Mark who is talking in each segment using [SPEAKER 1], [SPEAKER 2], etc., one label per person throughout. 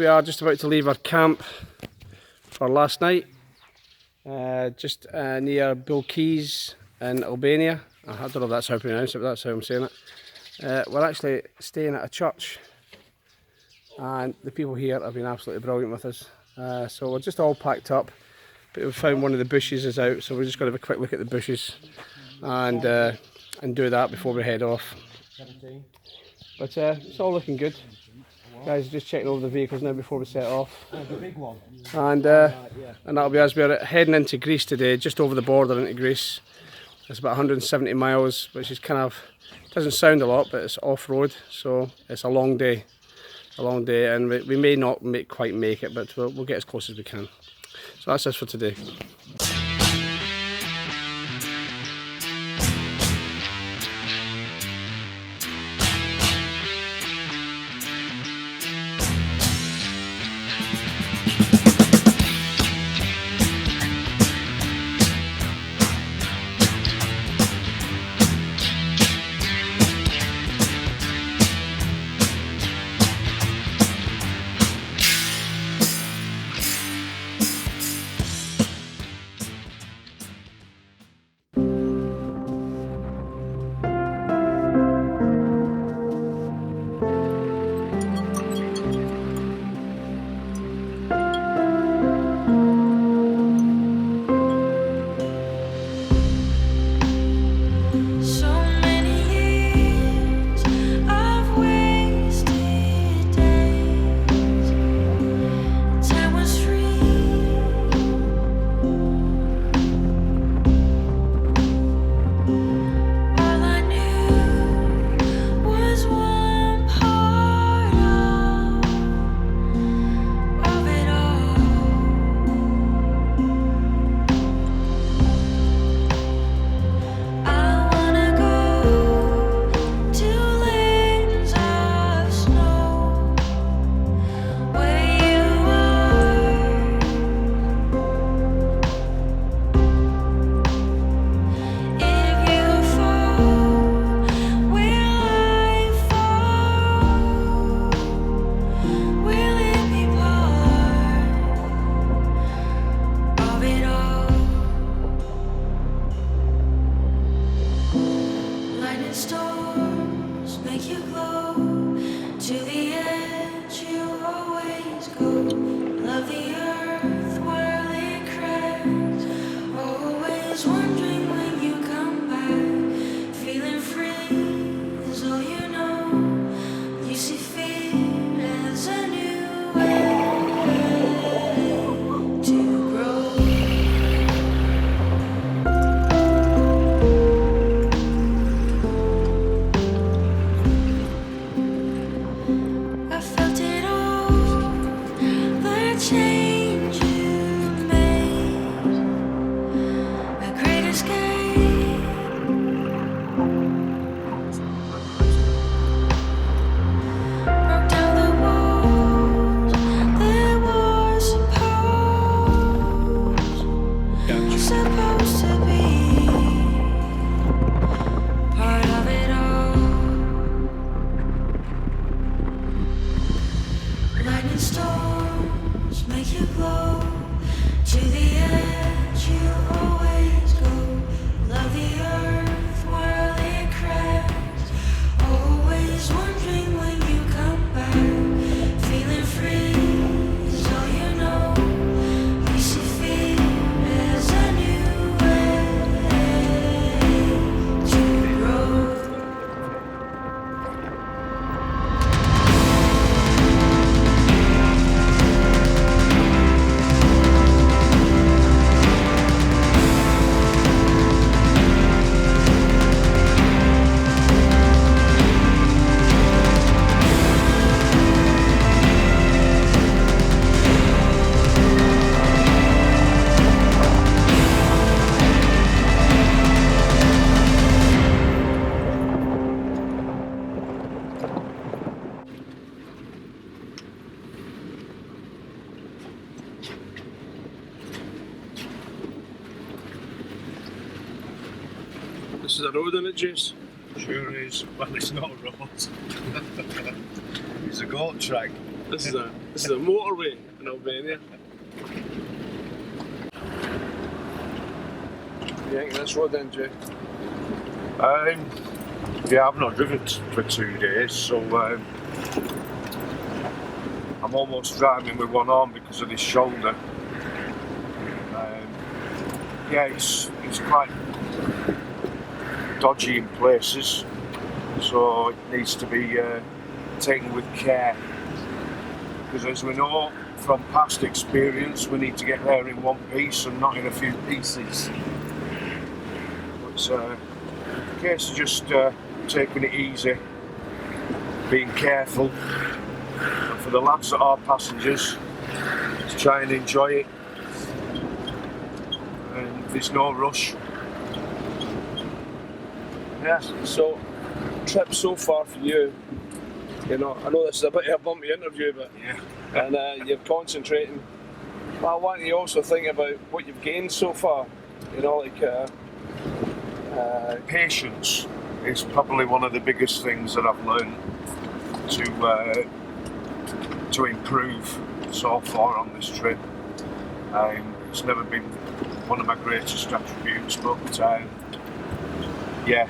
[SPEAKER 1] we are just about to leave our camp for last night, just near Bilkeys in Albania. I don't know if that's how I pronounce it, but that's how I'm saying it. We're actually staying at a church, and the people here have been absolutely brilliant with us. So we're just all packed up, but we found one of the bushes is out, so we're just going to have a quick look at the bushes and do that before we head off. But it's all looking good. Guys are just checking over the vehicles now before we set off. And that'll be us. We're heading into Greece today, just over the border into Greece. It's about 170 miles, which is kind of, doesn't sound a lot, but it's off-road, so it's a long day. And we may not quite make it, but we'll get as close as we can. So that's us for today.
[SPEAKER 2] This is a road, isn't it, Jace? Sure is. Well, it's not a road. It's a goat track. This is a motorway in Albania. You think this road then, Jay?
[SPEAKER 3] Yeah, I've not driven for 2 days, so I'm almost driving with one arm because of this shoulder. Yeah, it's quite dodgy in places, so it needs to be taken with care. Because as we know from past experience, we need to get there in one piece and not in a few pieces. It's a case of just taking it easy, being careful, and for the lads that are passengers, to try and enjoy it. And there's no rush.
[SPEAKER 2] Yeah. So, trip so far for you. You know, I know this is a bit of a bumpy interview, but
[SPEAKER 3] Yeah.
[SPEAKER 2] and you're concentrating. But I want you to also think about what you've gained so far. You know, like
[SPEAKER 3] Patience is probably one of the biggest things that I've learned to improve so far on this trip. It's never been one of my greatest attributes, but yeah,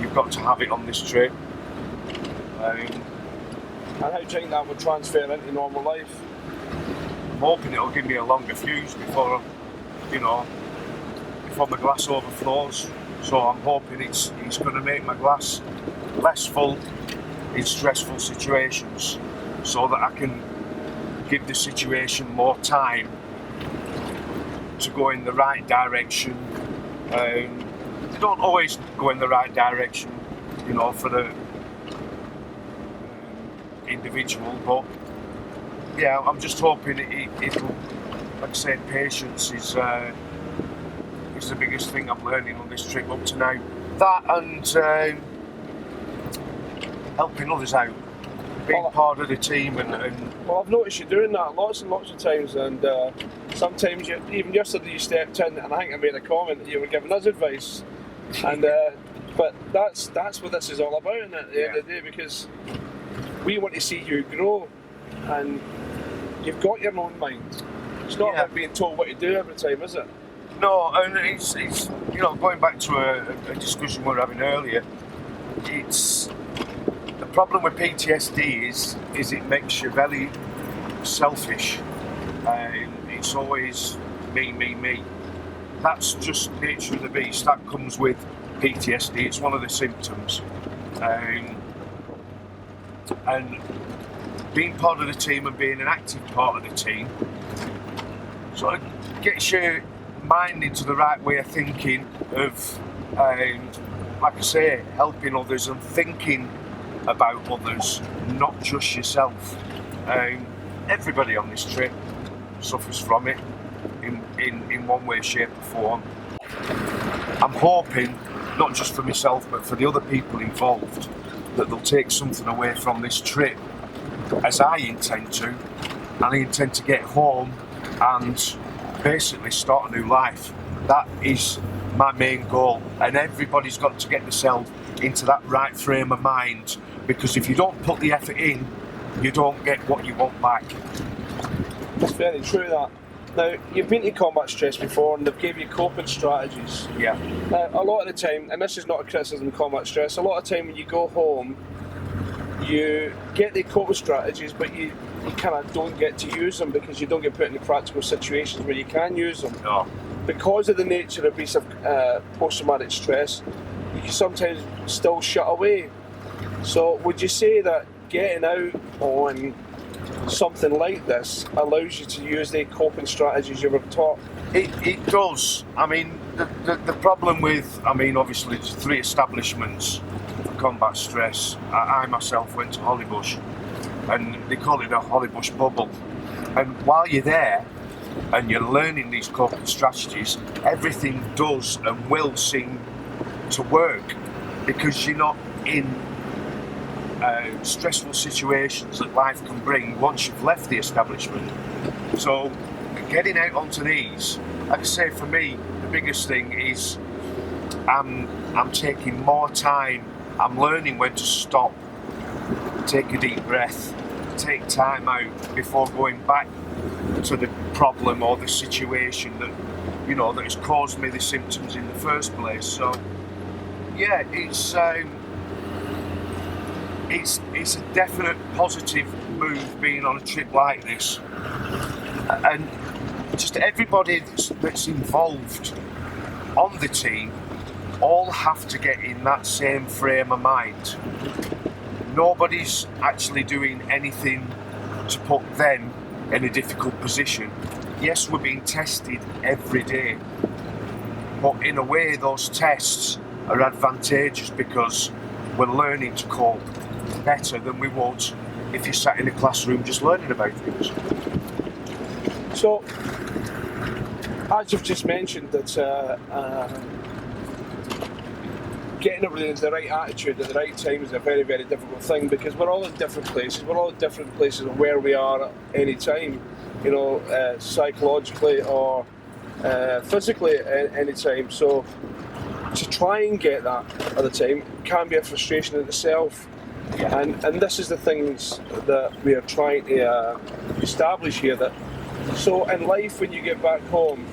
[SPEAKER 3] you've got to have it on this trip.
[SPEAKER 2] and how do you think that would transfer into normal life?
[SPEAKER 3] I'm hoping it'll give me a longer fuse before my glass overflows. So I'm hoping it's going to make my glass less full in stressful situations, so that I can give the situation more time to go in the right direction. They don't always go in the right direction, for the individual, but yeah, I'm just hoping it'll, like I say, patience is the biggest thing I'm learning on this trip up to now. That and helping others out, being part of the team, and
[SPEAKER 2] Well, I've noticed you doing that lots and lots of times, and sometimes even yesterday you stepped in, and I think I made a comment that you were giving us advice, and but that's what this is all about, isn't it, at the end of the day, because we want to see you grow, and you've got your own mind. It's not about being told what to do every time, is it?
[SPEAKER 3] no, and it's going back to a discussion we were having earlier. It's the problem with PTSD is it makes you very selfish. It's always me. That's just nature of the beast. That comes with PTSD. It's one of the symptoms. And being part of the team and being an active part of the team sort of gets your mind into the right way of thinking, of like I say, helping others and thinking about others, not just yourself. Everybody on this trip suffers from it in one way, shape or form. I'm hoping, not just for myself but for the other people involved, that they'll take something away from this trip, as I intend to, and I intend to get home and basically start a new life. That is my main goal, and everybody's got to get themselves into that right frame of mind, because if you don't put the effort in, you don't get what you want back.
[SPEAKER 2] It's very true, that. Now, you've been to combat stress before, and they've gave you coping strategies.
[SPEAKER 3] Yeah.
[SPEAKER 2] Now, a lot of the time, and this is not a criticism of combat stress, a lot of the time when you go home, you get the coping strategies, but you kind of don't get to use them because you don't get put into practical situations where you can use them.
[SPEAKER 3] No.
[SPEAKER 2] Because of the nature of post-traumatic stress, you sometimes still shut away. So would you say that getting out on something like this allows you to use the coping strategies you were taught?
[SPEAKER 3] It does. I mean, the problem with, obviously there's 3 establishments for combat stress. I myself went to Hollybush, and they call it a Hollybush bubble. And while you're there and you're learning these coping strategies, everything does and will seem to work, because you're not in stressful situations that life can bring once you've left the establishment. So getting out onto these, like I say, for me, the biggest thing is I'm taking more time. I'm learning when to stop, take a deep breath, take time out before going back to the problem or the situation that, you know, that has caused me the symptoms in the first place. So yeah, it's a definite positive move being on a trip like this, and just everybody that's involved on the team all have to get in that same frame of mind. Nobody's actually doing anything to put them in a difficult position. Yes, we're being tested every day, but in a way those tests are advantageous because we're learning to cope better than we would if you sat in a classroom just learning about things.
[SPEAKER 2] So, as you've just mentioned, that getting everything into the right attitude at the right time is a very, very difficult thing, because we're all in different places. We're all in different places of where we are at any time, you know, psychologically or physically at any time. So to try and get that at the time can be a frustration in itself.
[SPEAKER 3] Yeah.
[SPEAKER 2] And this is the things that we are trying to establish here. That so in life, when you get back home,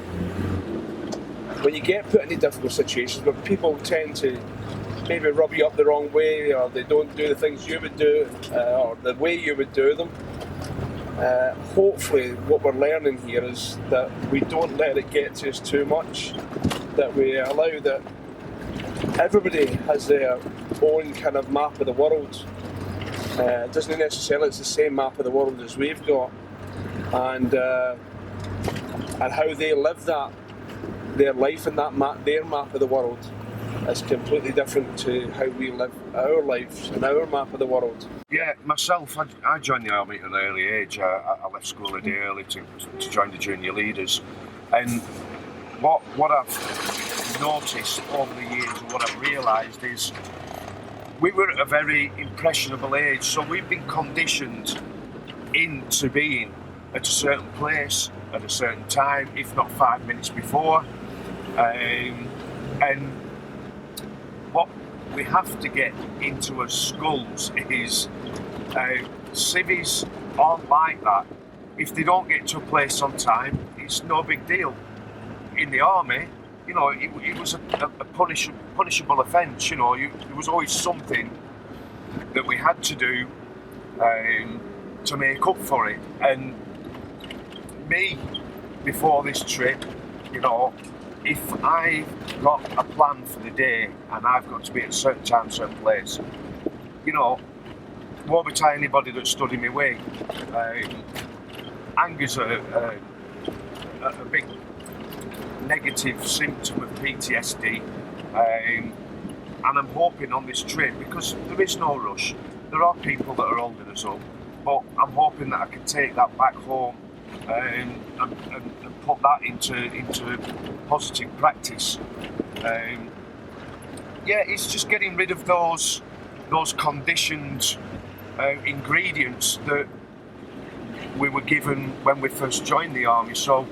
[SPEAKER 2] when you get put into difficult situations where people tend to maybe rub you up the wrong way, or they don't do the things you would do, or the way you would do them, hopefully what we're learning here is that we don't let it get to us too much, that we allow that everybody has their own kind of map of the world. It doesn't necessarily it's the same map of the world as we've got, and how they live that, their life in that map, their map of the world, is completely different to how we live our lives and our map of the world.
[SPEAKER 3] Yeah, myself, I joined the army at an early age. I left school a day early to join the junior leaders, and what I've noticed over the years and what I've realised is we were at a very impressionable age, so we've been conditioned into being at a certain place at a certain time, if not 5 minutes before, and what we have to get into our skulls is civvies aren't like that. If they don't get to a place on time, it's no big deal. In the army, you know, it was a punishable offence. You know, there was always something that we had to do to make up for it. And me, before this trip, you know, if I got a plan for the day and I've got to be at a certain time, certain place, you know, won't be telling anybody that stood in my way. Anger's a big negative symptom of PTSD, and I'm hoping on this trip, because there is no rush, there are people that are holding us up, but I'm hoping that I can take that back home and put that into positive practice. Yeah, it's just getting rid of those conditioned ingredients that we were given when we first joined the army. So,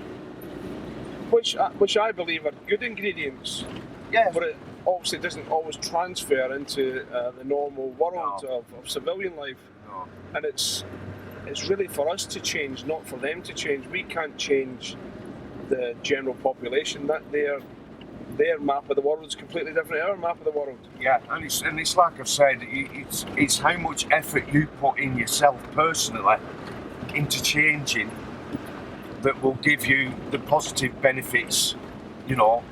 [SPEAKER 2] which I believe are good ingredients.
[SPEAKER 3] yeah,
[SPEAKER 2] But it obviously doesn't always transfer into the normal world of civilian life.
[SPEAKER 3] no.
[SPEAKER 2] And it's really for us to change, not for them to change. We can't change the general population. That their map of the world is completely different to our map of the world.
[SPEAKER 3] Yeah, and it's like I've said, it's how much effort you put in yourself personally into changing that will give you the positive benefits, you know,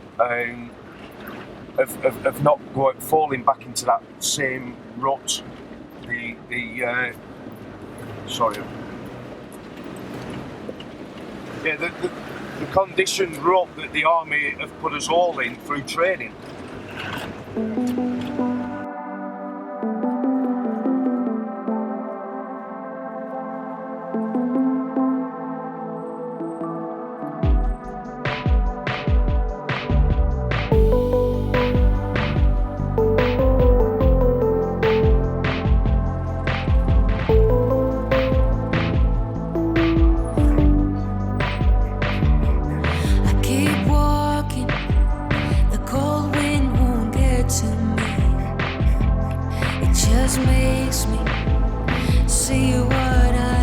[SPEAKER 3] of not falling back into that same rut. The conditioned rut that the army have put us all in through training.
[SPEAKER 4] Makes me see what I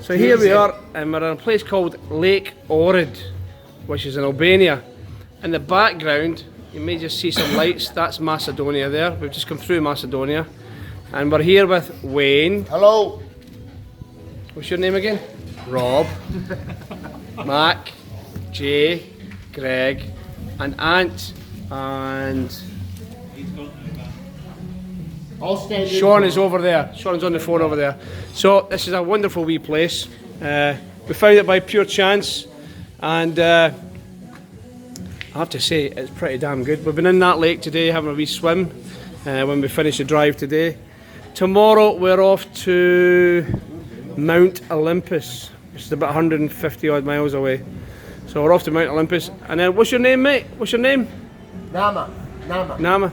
[SPEAKER 1] So here we are, and we're in a place called Lake Ohrid, which is in Albania. In the background, you may just see some lights. That's Macedonia there. We've just come through Macedonia. And we're here with Wayne.
[SPEAKER 4] Hello.
[SPEAKER 1] What's your name again? Rob. Mac. Jay. Greg. And Ant. And Sean is over there. Sean's on the phone over there. So this is a wonderful wee place. We found it by pure chance, and I have to say it's pretty damn good. We've been in that lake today having a wee swim when we finish the drive today. Tomorrow we're off to Mount Olympus, which is about 150 odd miles away. So we're off to Mount Olympus. And then what's your name, mate? What's your name?
[SPEAKER 4] Nama.
[SPEAKER 1] Nama.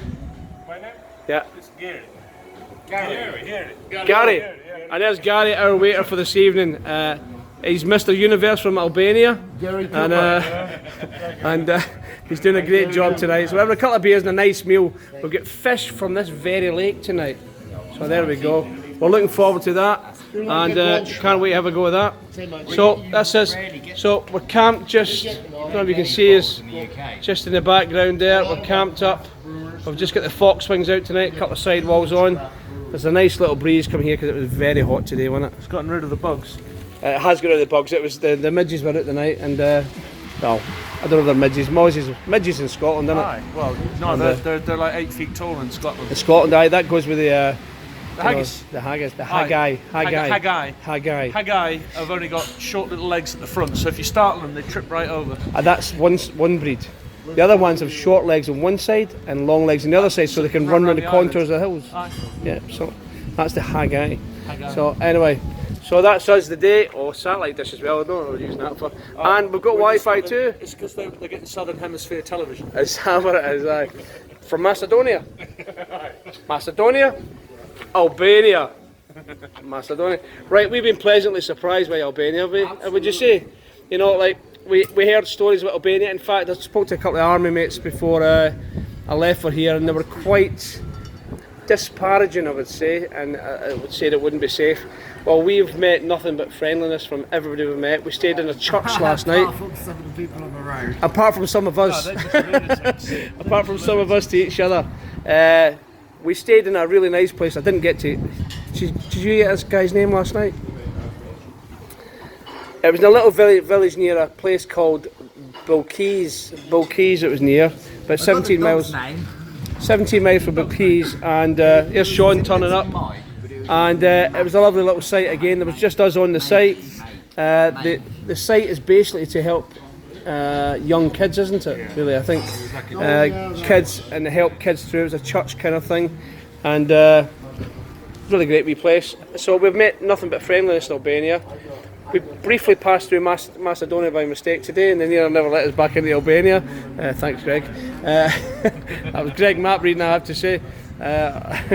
[SPEAKER 2] My name?
[SPEAKER 1] Yeah.
[SPEAKER 2] It's Gary. Gary.
[SPEAKER 1] Gary. And there's Gary, our waiter for this evening. He's Mr. Universe from Albania.
[SPEAKER 4] Gary
[SPEAKER 1] and he's doing a great job tonight. So we're having a couple of beers and a nice meal. We'll get fish from this very lake tonight. So there we go. We're looking forward to that. And can't wait to have a go with that. So that's us. So we're camped just, I don't know if you can see us, just in the background there. We're camped up. We've just got the fox wings out tonight, a couple of sidewalls on. There's a nice little breeze coming here because it was very hot today, wasn't it?
[SPEAKER 2] It's gotten rid of the bugs.
[SPEAKER 1] It has got rid of the bugs. It was the midges were out tonight, and well, I don't know if they're midges. Midges in Scotland, isn't it?
[SPEAKER 2] Aye, well, no, they're like 8 feet tall in Scotland.
[SPEAKER 1] In Scotland, aye, that goes with the
[SPEAKER 2] haggis.
[SPEAKER 1] The haggis, the
[SPEAKER 2] Aye.
[SPEAKER 1] haggai.
[SPEAKER 2] Haggai have only got short little legs at the front, so if you startle them, they trip right over.
[SPEAKER 1] And that's one breed. The other ones have short legs on one side and long legs on the other side, so they can run around the contours of the hills.
[SPEAKER 2] Aye.
[SPEAKER 1] Yeah, so that's the haggai. So anyway, so that's us the day. Oh, satellite dish as well. I don't know what we're using that for. And we've got Wi-Fi too.
[SPEAKER 2] It's because they're getting Southern Hemisphere television.
[SPEAKER 1] Is that what it is? Aye. From Macedonia. Macedonia. Albania. Macedonia. Right, we've been pleasantly surprised by Albania, have we? Would you say? You know, like we heard stories about Albania. In fact, I spoke to a couple of army mates before I left for here, and they were quite disparaging, I would say, and I would say that it wouldn't be safe. Well, we've met nothing but friendliness from everybody we've met. We stayed in a church last night.
[SPEAKER 4] Apart from some of the people on the road.
[SPEAKER 1] Apart from some of us. Apart from some of us to each other. We stayed in a really nice place. I didn't get to. Did you get this guy's name last night? It was in a little village near a place called Bilkeys it was near. About 17 miles. 17 miles from Bilkeys, and here's Sean turning up. And it was a lovely little site again. There was just us on the site. The site is basically to help young kids, isn't it? Really, I think kids, and help kids through. It was a church kind of thing, and really great wee place. So we've met nothing but friendliness in Albania. We briefly passed through Macedonia by mistake today, and they never let us back into Albania. Thanks, Greg. That was Greg Mapp reading, I have to say. But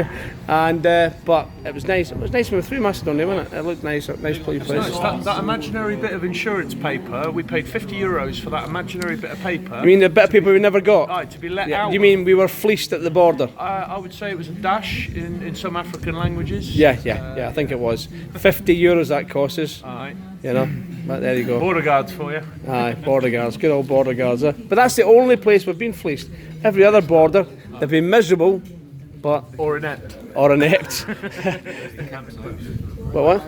[SPEAKER 1] it was nice. It was nice when we were through Macedonia, wasn't it? It looked nice, nice place.
[SPEAKER 2] That imaginary bit of insurance paper, we paid €50 for that imaginary bit of paper.
[SPEAKER 1] You mean the bit of paper we never got?
[SPEAKER 2] Aye, to be let out.
[SPEAKER 1] You mean we were fleeced at the border?
[SPEAKER 2] I would say it was a dash in some African languages.
[SPEAKER 1] Yeah, I think it was. €50 that cost us.
[SPEAKER 2] Aye.
[SPEAKER 1] You know, but there you go.
[SPEAKER 2] Border guards for you.
[SPEAKER 1] Aye, border guards, good old border guards. But that's the only place we've been fleeced. Every other border, they've been miserable, but
[SPEAKER 2] or inept.
[SPEAKER 1] But what?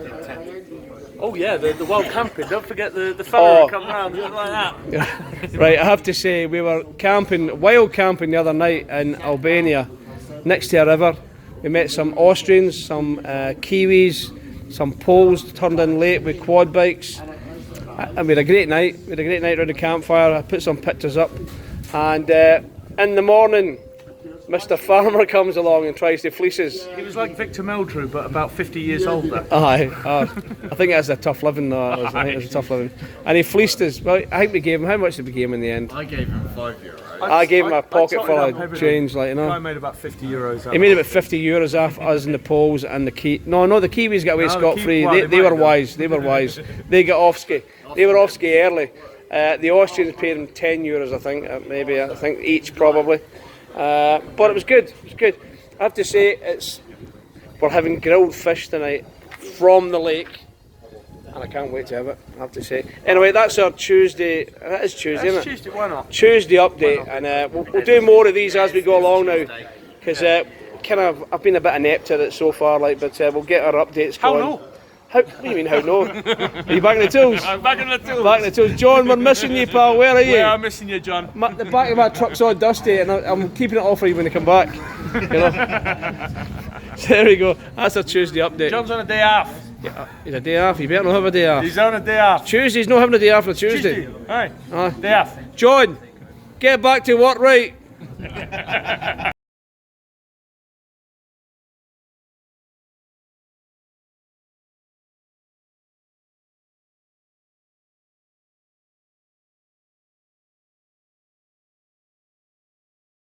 [SPEAKER 2] Oh yeah, the wild camping. Don't forget the fella who come round like that.
[SPEAKER 1] Right, I have to say we were wild camping the other night in Albania, next to a river. We met some Austrians, some Kiwis, some Poles turned in late with quad bikes, and we had a great night. We had a great night around the campfire. I put some pictures up, and in the morning, Mr. Farmer comes along and tries to fleece us.
[SPEAKER 2] He was like Victor Meldrew, but about 50 years older.
[SPEAKER 1] Aye, I think that's a tough living though. I think it's a tough living. And he fleeced us. Well, I think we gave him, how much did we give him in the end?
[SPEAKER 4] I gave him €5.
[SPEAKER 1] I gave him a pocket full of change, like, you know.
[SPEAKER 2] I made about €50.
[SPEAKER 1] He made about €50 off us and the Poles and the Kiwis. No, the Kiwis got away scot-free.
[SPEAKER 2] Well,
[SPEAKER 1] they were wise. They were wise. They got off ski. They were off ski early. The Austrians paid them €10, I think, maybe. I think each probably. But it was good. It was good. I have to say, we're having grilled fish tonight from the lake. and I can't wait to have it, I have to say. Anyway, that's our Tuesday, that is Tuesday, isn't it?
[SPEAKER 2] Tuesday, why not?
[SPEAKER 1] Tuesday update, and we'll do more of these as we go along now, because I've been a bit inept at it so far, like, but we'll get our updates going.
[SPEAKER 2] no?
[SPEAKER 1] What do you mean, how no? Are you back in the tools?
[SPEAKER 2] I'm back in the tools.
[SPEAKER 1] Back in the tools. John, we're missing you, pal. Where are you?
[SPEAKER 2] Yeah, I'm missing you, John.
[SPEAKER 1] The back of my truck's all dusty, and I'm keeping it all for you when you come back. You know? So there we go. That's our Tuesday update.
[SPEAKER 2] John's on a day off.
[SPEAKER 1] Yeah, he's a day off. You better not have a day off.
[SPEAKER 2] He's on a day off.
[SPEAKER 1] Tuesday's not having a day off on Tuesday.
[SPEAKER 2] Aye. Day off.
[SPEAKER 1] John, get back to work, right?